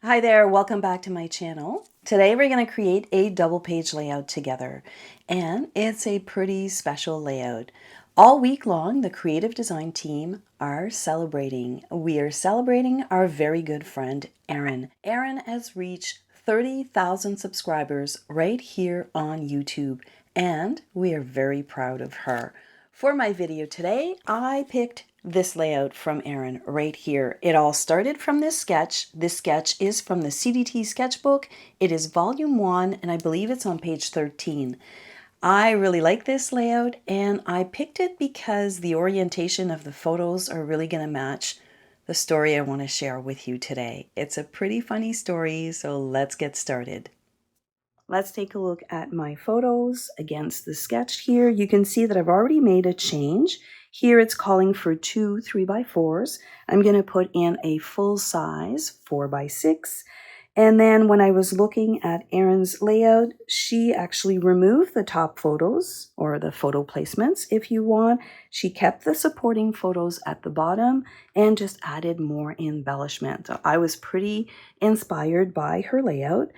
Hi there, welcome back to my channel. Today we're going to create a double page layout together, and it's a pretty special layout. All week long, the creative design team are celebrating. We are celebrating our very good friend, Erin. Erin has reached 30,000 subscribers right here on YouTube, and we are very proud of her. For my video today, I picked this layout from Erin right here. It all started from this sketch. This sketch is from the CDT sketchbook. It is volume 1 and I believe it's on page 13. I really like this layout and I picked it because the orientation of the photos are really going to match the story I want to share with you today. It's a pretty funny story, so let's get started. Let's take a look at my photos against the sketch here. You can see that I've already made a change. Here it's calling for 2 3x4s. I'm going to put in a full size 4x6. And then when I was looking at Erin's layout, she actually removed the top photos, or the photo placements if you want. She kept the supporting photos at the bottom and just added more embellishment. I was pretty inspired by her layout.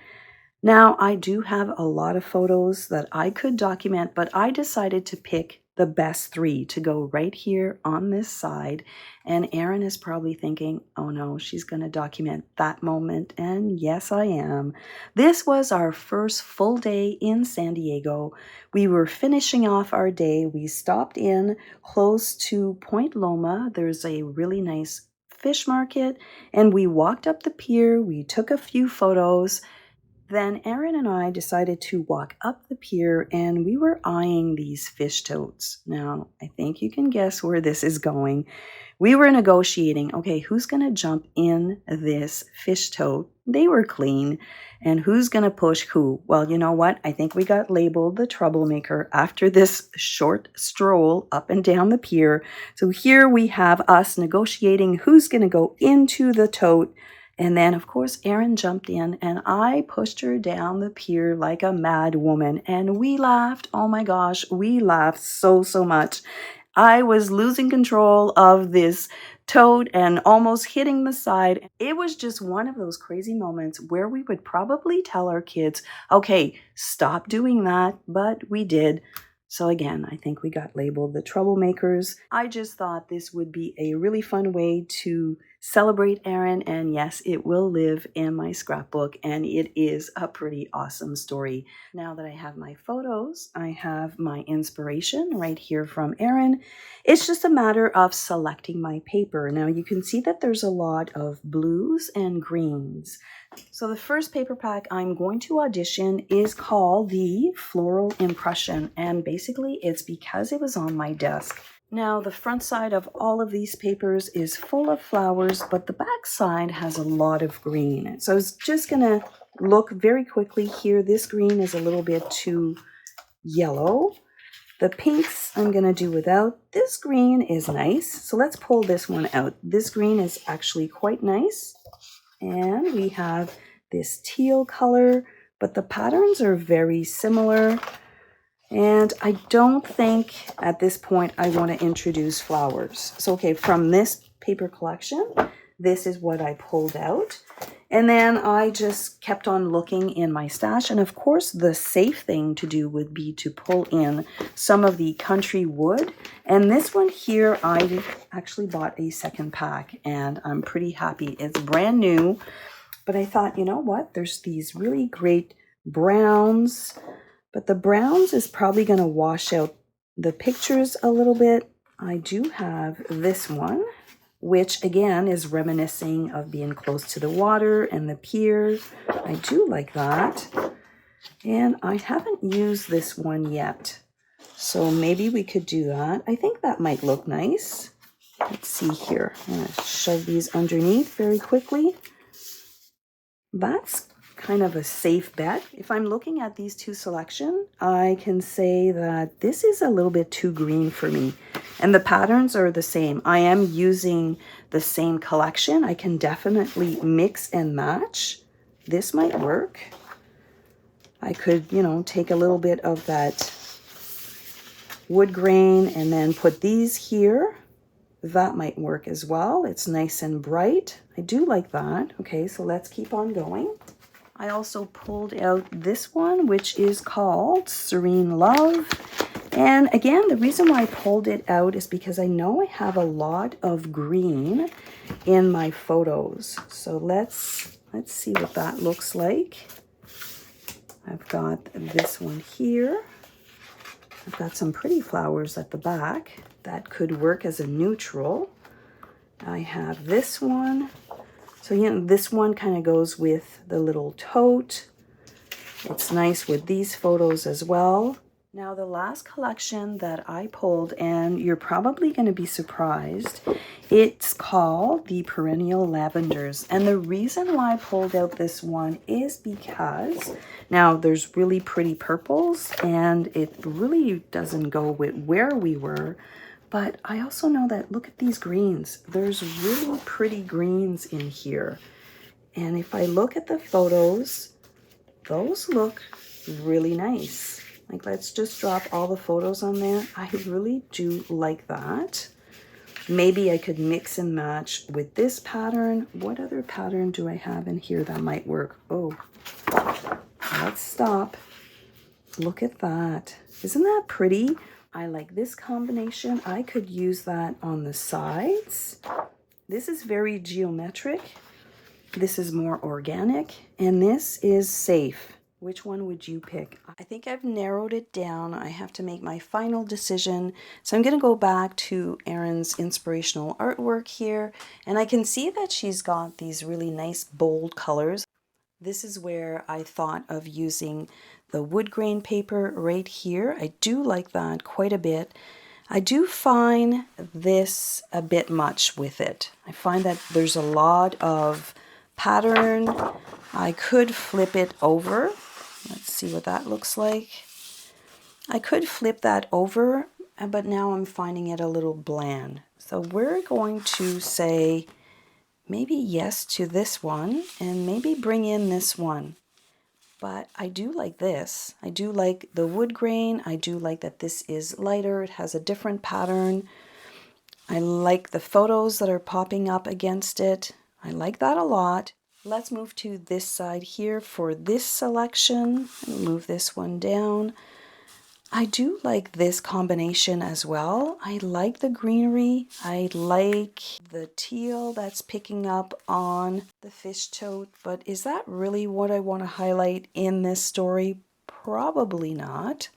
Now, I do have a lot of photos that I could document, but I decided to pick the best 3 to go right here on this side. And Erin is probably thinking, oh no, she's going to document that moment. And yes, I am. This was our first full day in San Diego. We were finishing off our day. We stopped in close to Point Loma. There's a really nice fish market. And we walked up the pier. We took a few photos. Then Erin and I decided to walk up the pier and we were eyeing these fish totes. Now, I think you can guess where this is going. We were negotiating, okay, who's going to jump in this fish tote? They were clean. And who's going to push who? Well, you know what? I think we got labeled the troublemaker after this short stroll up and down the pier. So here we have us negotiating who's going to go into the tote. And then, of course, Erin jumped in and I pushed her down the pier like a mad woman. And we laughed. Oh my gosh, we laughed so much. I was losing control of this tote and almost hitting the side. It was just one of those crazy moments where we would probably tell our kids, okay, stop doing that. But we did. So again, I think we got labeled the troublemakers. I just thought this would be a really fun way to celebrate Erin, and yes, it will live in my scrapbook, and it is a pretty awesome story. Now that I have my photos, I have my inspiration right here from Erin. It's just a matter of selecting my paper. Now you can see that there's a lot of blues and greens. So the first paper pack I'm going to audition is called the Floral Impression, and basically it's because it was on my desk. Now the front side of all of these papers is full of flowers, but the back side has a lot of green. So I was just going to look very quickly here. This green is a little bit too yellow. The pinks I'm going to do without. This green is nice, so let's pull this one out. This green is actually quite nice. And we have this teal color, but the patterns are very similar. And I don't think at this point I want to introduce flowers. So, okay, from this paper collection, this is what I pulled out. And then I just kept on looking in my stash. And of course, the safe thing to do would be to pull in some of the country wood. And this one here, I actually bought a second pack and I'm pretty happy. It's brand new. But I thought, you know what? There's these really great browns. But the browns is probably going to wash out the pictures a little bit. I do have this one, which again is reminiscing of being close to the water and the pier. I do like that. And I haven't used this one yet. So maybe we could do that. I think that might look nice. Let's see here. I'm going to shove these underneath very quickly. That's kind of a safe bet. If I'm looking at these two selections, I can say that this is a little bit too green for me. And the patterns are the same. I am using the same collection. I can definitely mix and match. This might work. I could, you know, take a little bit of that wood grain and then put these here. That might work as well. It's nice and bright. I do like that. Okay, so let's keep on going. I also pulled out this one, which is called Serene Love. And again, the reason why I pulled it out is because I know I have a lot of green in my photos. So let's see what that looks like. I've got this one here. I've got some pretty flowers at the back that could work as a neutral. I have this one. So, you know, this one kind of goes with the little tote. It's nice with these photos as well. Now, the last collection that I pulled, and you're probably going to be surprised, it's called the Perennial Lavenders. And the reason why I pulled out this one is because, now there's really pretty purples, and it really doesn't go with where we were. But I also know that, look at these greens. There's really pretty greens in here. And if I look at the photos, those look really nice. Like, let's just drop all the photos on there. I really do like that. Maybe I could mix and match with this pattern. What other pattern do I have in here that might work? Oh, let's stop. Look at that. Isn't that pretty? I like this combination. I could use that on the sides. This is very geometric. This is more organic. And this is safe. Which one would you pick? I think I've narrowed it down. I have to make my final decision. So I'm going to go back to Erin's inspirational artwork here. And I can see that she's got these really nice bold colors. This is where I thought of using the wood grain paper right here. I do like that quite a bit. I do find this a bit much with it. I find that there's a lot of pattern. I could flip it over. Let's see what that looks like. I could flip that over, but now I'm finding it a little bland. So we're going to say maybe yes to this one and maybe bring in this one. But I do like this. I do like the wood grain. I do like that this is lighter. It has a different pattern. I like the photos that are popping up against it. I like that a lot. Let's move to this side here for this selection. Move this one down. I do like this combination as well. I like the greenery. I like the teal that's picking up on the fish tote. But is that really what I want to highlight in this story? Probably not.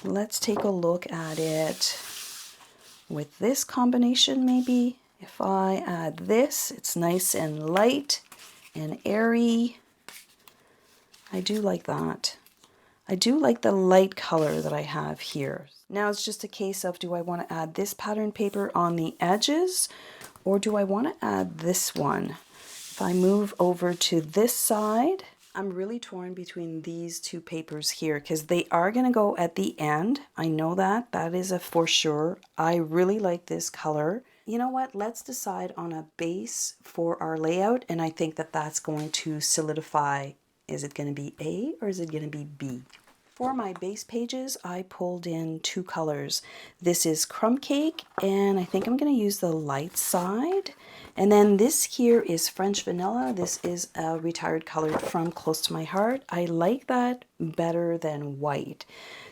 Let's take a look at it with this combination maybe. If I add this, it's nice and light and airy. I do like that. I do like the light color that I have here. Now it's just a case of, do I want to add this pattern paper on the edges or do I want to add this one? If I move over to this side, I'm really torn between these two papers here because they are going to go at the end. I know that. That is a for sure. I really like this color. You know what? Let's decide on a base for our layout, and I think that that's going to solidify. Is it going to be A or is it going to be B? For my base pages, I pulled in two colors. This is Crumb Cake, and I think I'm going to use the light side. And then this here is French Vanilla. This is a retired color from Close to My Heart. I like that better than white.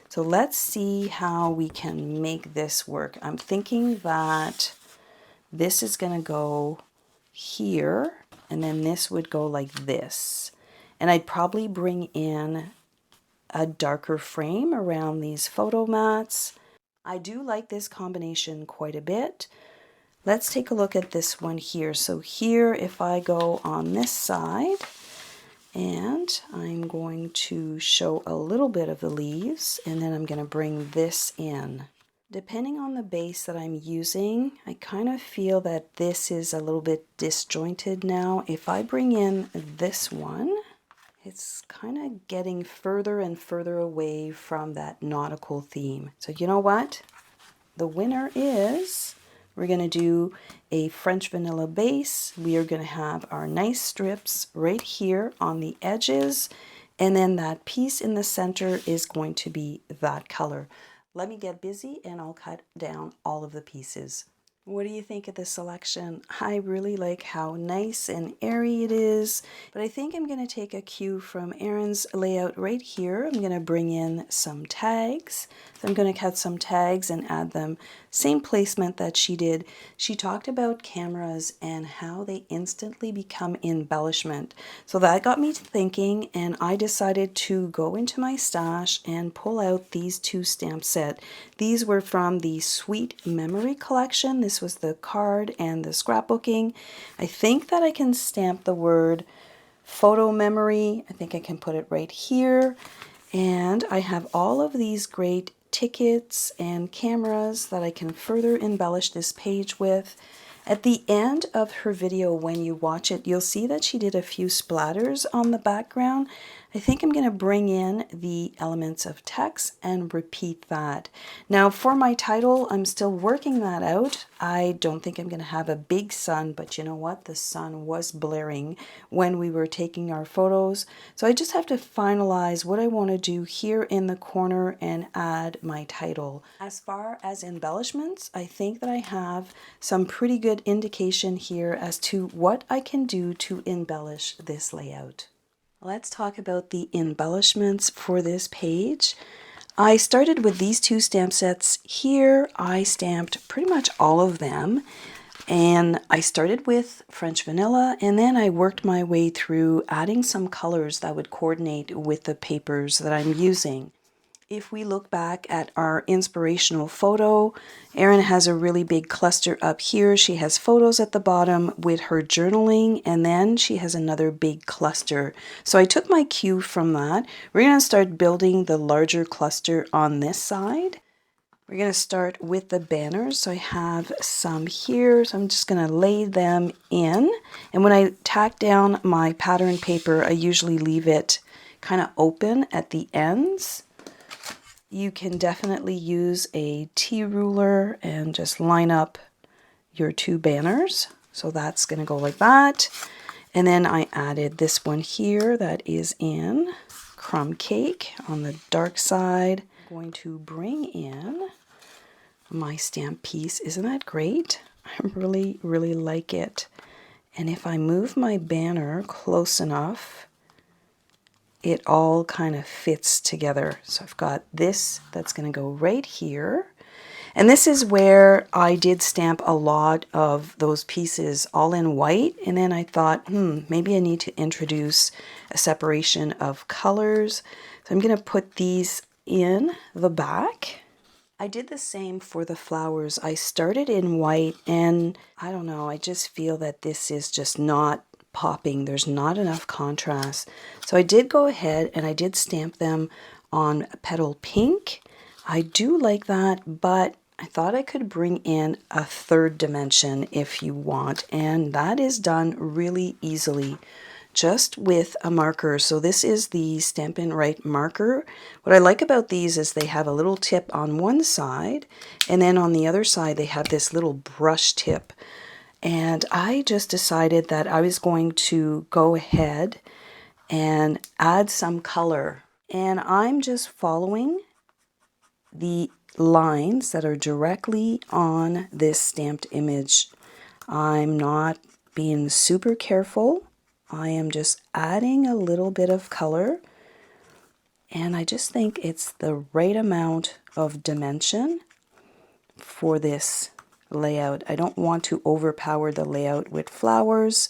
So let's see how we can make this work. I'm thinking that this is going to go here, and then this would go like this. And I'd probably bring in a darker frame around these photo mats. I do like this combination quite a bit. Let's take a look at this one here. So here, if I go on this side, and I'm going to show a little bit of the leaves, and then I'm going to bring this in. Depending on the base that I'm using, I kind of feel that this is a little bit disjointed now. If I bring in this one, it's kind of getting further and further away from that nautical theme. So you know what? The winner is, we're going to do a French Vanilla base. We are going to have our nice strips right here on the edges. And then that piece in the center is going to be that color. Let me get busy and I'll cut down all of the pieces. What do you think of this selection? I really like how nice and airy it is, but I think I'm going to take a cue from Erin's layout right here. I'm going to bring in some tags. So I'm going to cut some tags and add them. Same placement that she did. She talked about cameras and how they instantly become embellishment. So that got me thinking, and I decided to go into my stash and pull out these two stamp sets. These were from the Sweet Memory collection. This was the card and the scrapbooking. I think that I can stamp the word photo memory. I think I can put it right here. And I have all of these great tickets and cameras that I can further embellish this page with. At the end of her video, when you watch it, you'll see that she did a few splatters on the background. I think I'm going to bring in the elements of text and repeat that. Now for my title, I'm still working that out. I don't think I'm going to have a big sun, but you know what? The sun was blaring when we were taking our photos. So I just have to finalize what I want to do here in the corner and add my title. As far as embellishments, I think that I have some pretty good indication here as to what I can do to embellish this layout. Let's talk about the embellishments for this page. I started with these two stamp sets here. I stamped pretty much all of them, and I started with French vanilla, and then I worked my way through adding some colors that would coordinate with the papers that I'm using. If we look back at our inspirational photo, Erin has a really big cluster up here. She has photos at the bottom with her journaling, and then she has another big cluster. So I took my cue from that. We're going to start building the larger cluster on this side. We're going to start with the banners. So I have some here, so I'm just going to lay them in. And when I tack down my pattern paper, I usually leave it kind of open at the ends. You can definitely use a T-ruler and just line up your two banners. So that's going to go like that. And then I added this one here that is in Crumb Cake on the dark side. I'm going to bring in my stamp piece. Isn't that great? I really, really like it. And if I move my banner close enough, it all kind of fits together. So I've got this that's going to go right here. And this is where I did stamp a lot of those pieces all in white. And then I thought, maybe I need to introduce a separation of colors. So I'm going to put these in the back. I did the same for the flowers. I started in white, and I don't know, I just feel that this is just not popping. There's not enough contrast. So I did go ahead and I did stamp them on Petal Pink. I do like that, but I thought I could bring in a third dimension if you want, and that is done really easily just with a marker. So this is the Stampin' Right marker. What I like about these is they have a little tip on one side, and then on the other side they have this little brush tip. And I just decided that I was going to go ahead and add some color. And I'm just following the lines that are directly on this stamped image. I'm not being super careful. I am just adding a little bit of color. And I just think it's the right amount of dimension for this layout. I don't want to overpower the layout with flowers,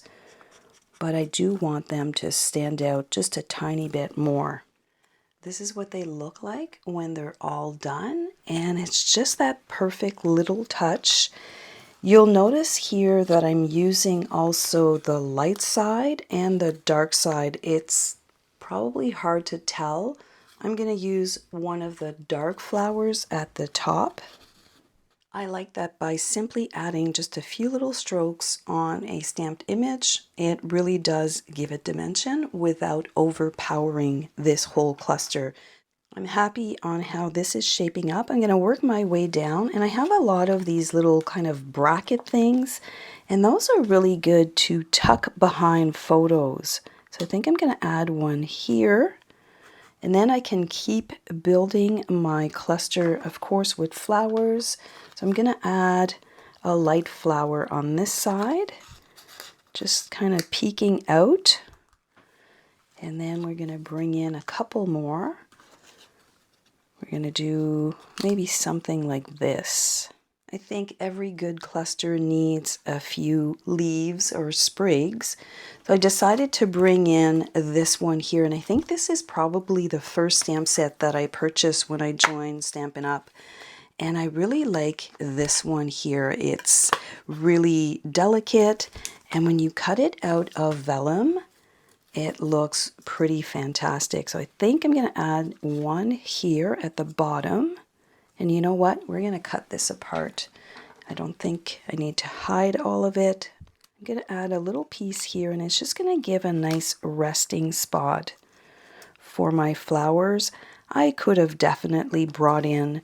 but I do want them to stand out just a tiny bit more. This is what they look like when they're all done, and it's just that perfect little touch. You'll notice here that I'm using also the light side and the dark side. It's probably hard to tell. I'm going to use one of the dark flowers at the top. I like that by simply adding just a few little strokes on a stamped image, it really does give it dimension without overpowering this whole cluster. I'm happy on how this is shaping up. I'm going to work my way down, and I have a lot of these little kind of bracket things, and those are really good to tuck behind photos. So I think I'm going to add one here. And then I can keep building my cluster, of course, with flowers. So I'm going to add a light flower on this side, just kind of peeking out. And then we're going to bring in a couple more. We're going to do maybe something like this. I think every good cluster needs a few leaves or sprigs. So I decided to bring in this one here, and I think this is probably the first stamp set that I purchased when I joined Stampin' Up. And I really like this one here. It's really delicate, and when you cut it out of vellum, it looks pretty fantastic. So I think I'm going to add one here at the bottom. And you know what? We're going to cut this apart. I don't think I need to hide all of it. I'm going to add a little piece here, and it's just going to give a nice resting spot for my flowers. I could have definitely brought in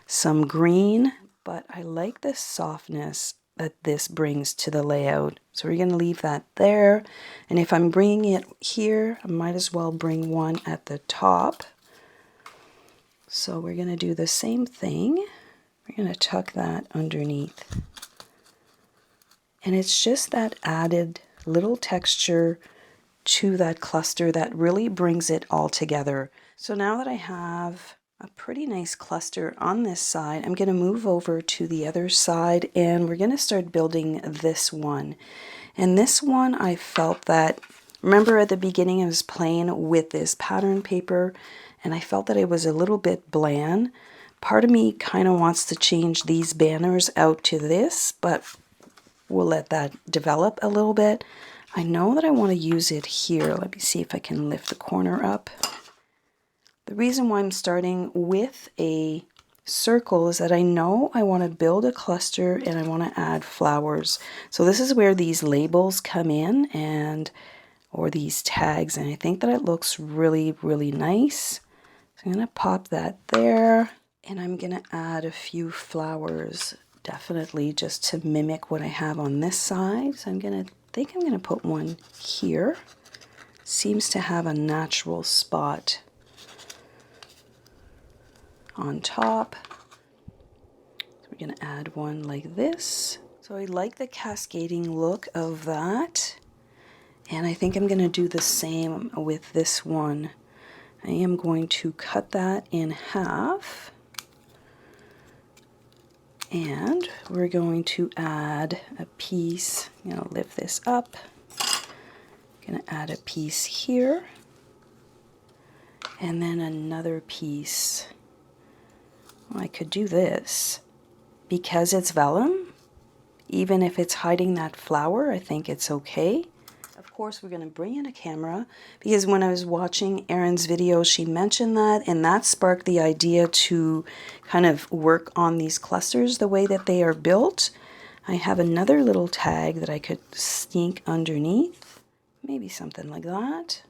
some green, but I like the softness that this brings to the layout. So we're going to leave that there. And if I'm bringing it here, I might as well bring one at the top. So we're going to do the same thing. We're going to tuck that underneath. And it's just that added little texture to that cluster that really brings it all together. So now that I have a pretty nice cluster on this side, I'm going to move over to the other side, and we're going to start building this one. And this one, I felt that, remember at the beginning I was playing with this pattern paper, and I felt that it was a little bit bland. Part of me kind of wants to change these banners out to this, but we'll let that develop a little bit. I know that I want to use it here. Let me see if I can lift the corner up. The reason why I'm starting with a circle is that I know I want to build a cluster and I want to add flowers. So this is where these labels come in, or these tags, and I think that it looks really, really nice. So I'm going to pop that there, and I'm going to add a few flowers, definitely just to mimic what I have on this side. So I'm going to put one here. Seems to have a natural spot on top. So we're going to add one like this. So I like the cascading look of that. And I think I'm going to do the same with this one. I am going to cut that in half. And we're going to add a piece. I'm going to lift this up. I'm going to add a piece here. And then another piece. Well, I could do this. Because it's vellum, even if it's hiding that flower, I think it's okay. Of course, we're going to bring in a camera, because when I was watching Erin's video, she mentioned that, and that sparked the idea to kind of work on these clusters the way that they are built. I have another little tag that I could sneak underneath, maybe something like that.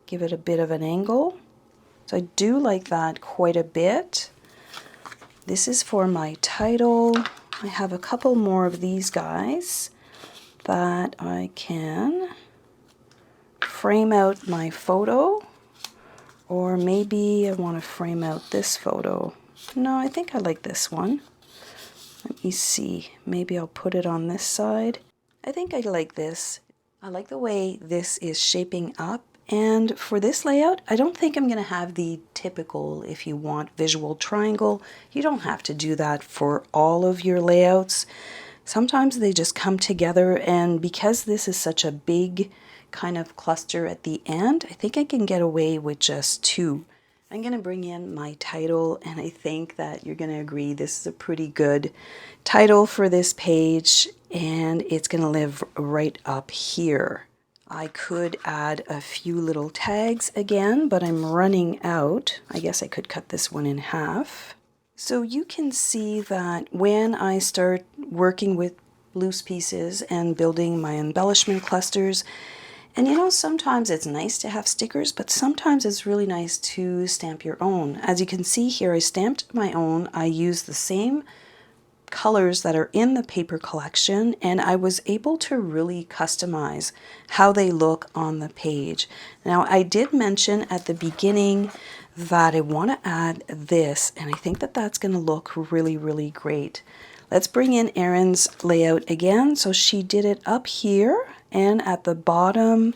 Give it a bit of an angle. So I do like that quite a bit. This is for my title. I have a couple more of these guys that I can frame out my photo, or maybe I want to frame out this photo. No, I think I like this one. Let me see. Maybe I'll put it on this side. I think I like this. I like the way this is shaping up. And for this layout, I don't think I'm going to have the typical, if you want, visual triangle. You don't have to do that for all of your layouts. Sometimes they just come together, and because this is such a big kind of cluster at the end, I think I can get away with just two. I'm going to bring in my title, and I think that you're going to agree this is a pretty good title for this page, and it's going to live right up here. I could add a few little tags again, but I'm running out. I guess I could cut this one in half. So you can see that when I start working with loose pieces and building my embellishment clusters, and you know, sometimes it's nice to have stickers, but sometimes it's really nice to stamp your own. As you can see here, I stamped my own. I used the same colors that are in the paper collection, and I was able to really customize how they look on the page. Now, I did mention at the beginning that I want to add this, and I think that that's going to look really, really great. Let's bring in Erin's layout again. So she did it up here and at the bottom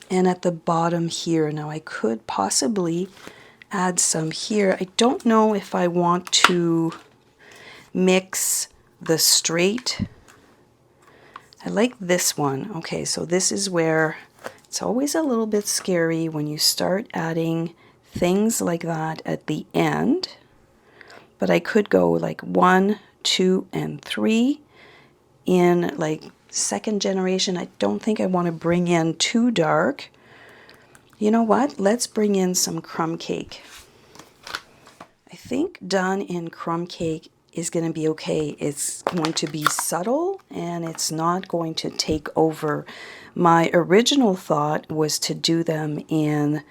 and at the bottom here. Now I could possibly add some here. I don't know if I want to mix the straight. I like this one. Okay, so this is where it's always a little bit scary when you start adding things like that at the end. But I could go like 1, 2, and 3 in like second generation. I don't think I want to bring in too dark. You know what? Let's bring in some crumb cake. I think done in crumb cake is going to be okay. It's going to be subtle and it's not going to take over. My original thought was to do them in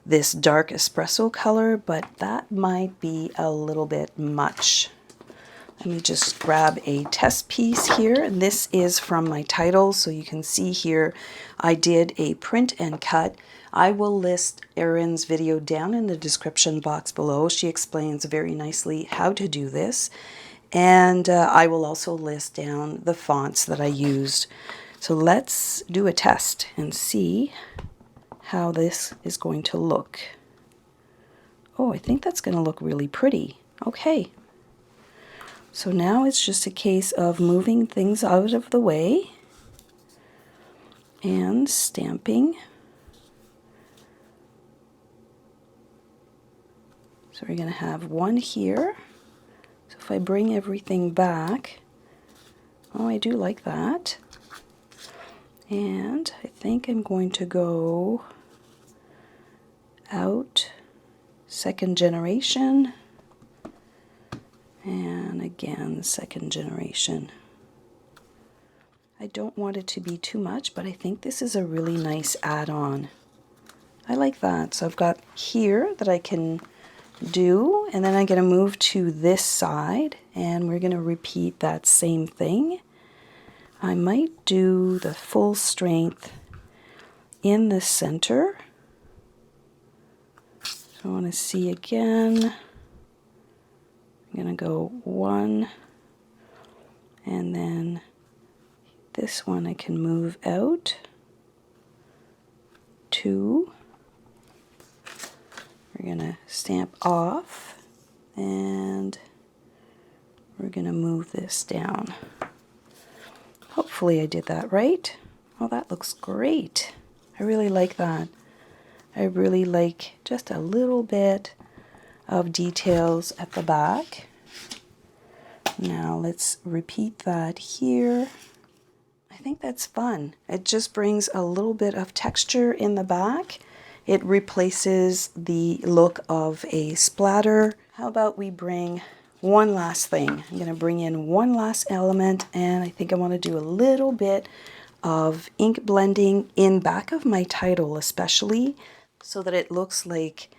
this dark espresso color, but that might be a little bit much. Let me just grab a test piece here. And this is from my title, so you can see here I did a print and cut. I will list Erin's video down in the description box below. She explains very nicely how to do this. And I will also list down the fonts that I used. So let's do a test and see how this is going to look. Oh, I think that's going to look really pretty. Okay. So now it's just a case of moving things out of the way and stamping. So we're going to have one here. So if I bring everything back, oh, I do like that. And I think I'm going to go out second generation and again second generation. I don't want it to be too much, but I think this is a really nice add-on. I like that. So I've got here that I can do, and then I'm going to move to this side and we're going to repeat that same thing. I might do the full strength in the center. So I want to see again. I'm going to go 1, and then this one I can move out. 2. We're going to stamp off, and we're going to move this down. Hopefully I did that right. Oh, that looks great. I really like that. I really like just a little bit of details at the back. Now let's repeat that here. I think that's fun. It just brings a little bit of texture in the back. It replaces the look of a splatter. How about we bring one last thing? I'm going to bring in one last element, and I think I want to do a little bit of ink blending in back of my title, especially so that it looks like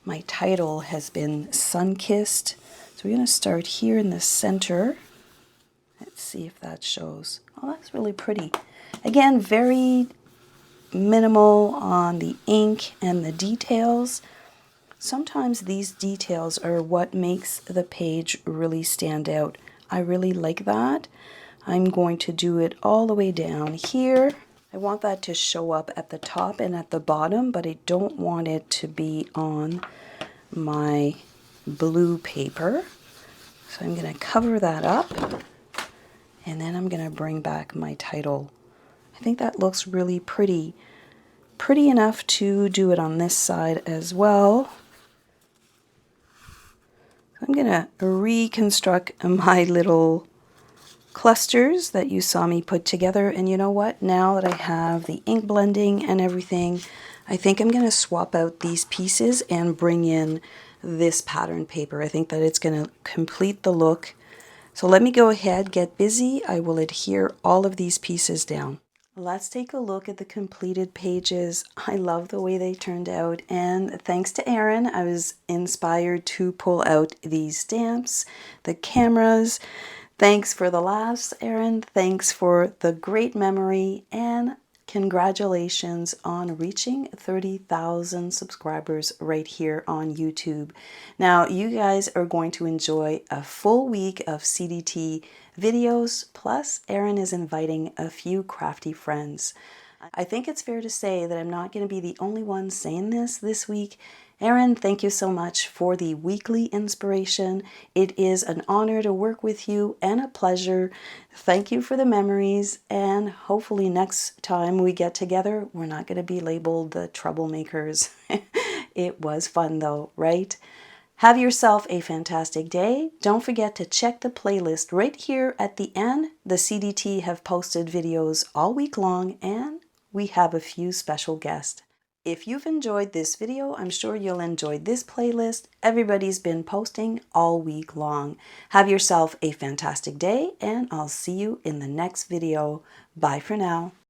my title has been sun-kissed. So we're going to start here in the center. Let's see if that shows. Oh, that's really pretty. Again, very minimal on the ink and the details. Sometimes these details are what makes the page really stand out. I really like that. I'm going to do it all the way down here. I want that to show up at the top and at the bottom, but I don't want it to be on my blue paper. So I'm going to cover that up, and then I'm going to bring back my title. I think that looks really pretty. Pretty enough to do it on this side as well. I'm going to reconstruct my little clusters that you saw me put together, and you know what? Now that I have the ink blending and everything, I think I'm going to swap out these pieces and bring in this pattern paper. I think that it's going to complete the look. So let me go ahead, get busy. I will adhere all of these pieces down. Let's take a look at the completed pages. I love the way they turned out, and thanks to Erin, I was inspired to pull out these stamps, the cameras. Thanks for the laughs, Erin. Thanks for the great memory, and congratulations on reaching 30,000 subscribers right here on YouTube. Now, you guys are going to enjoy a full week of CDT videos, plus Erin is inviting a few crafty friends. I think it's fair to say that I'm not going to be the only one saying this week. Erin, thank you so much for the weekly inspiration. It is an honor to work with you and a pleasure. Thank you for the memories, and hopefully next time we get together, we're not going to be labeled the troublemakers. It was fun though, right? Have yourself a fantastic day. Don't forget to check the playlist right here at the end. The CDT have posted videos all week long, and we have a few special guests. If you've enjoyed this video, I'm sure you'll enjoy this playlist. Everybody's been posting all week long. Have yourself a fantastic day, and I'll see you in the next video. Bye for now.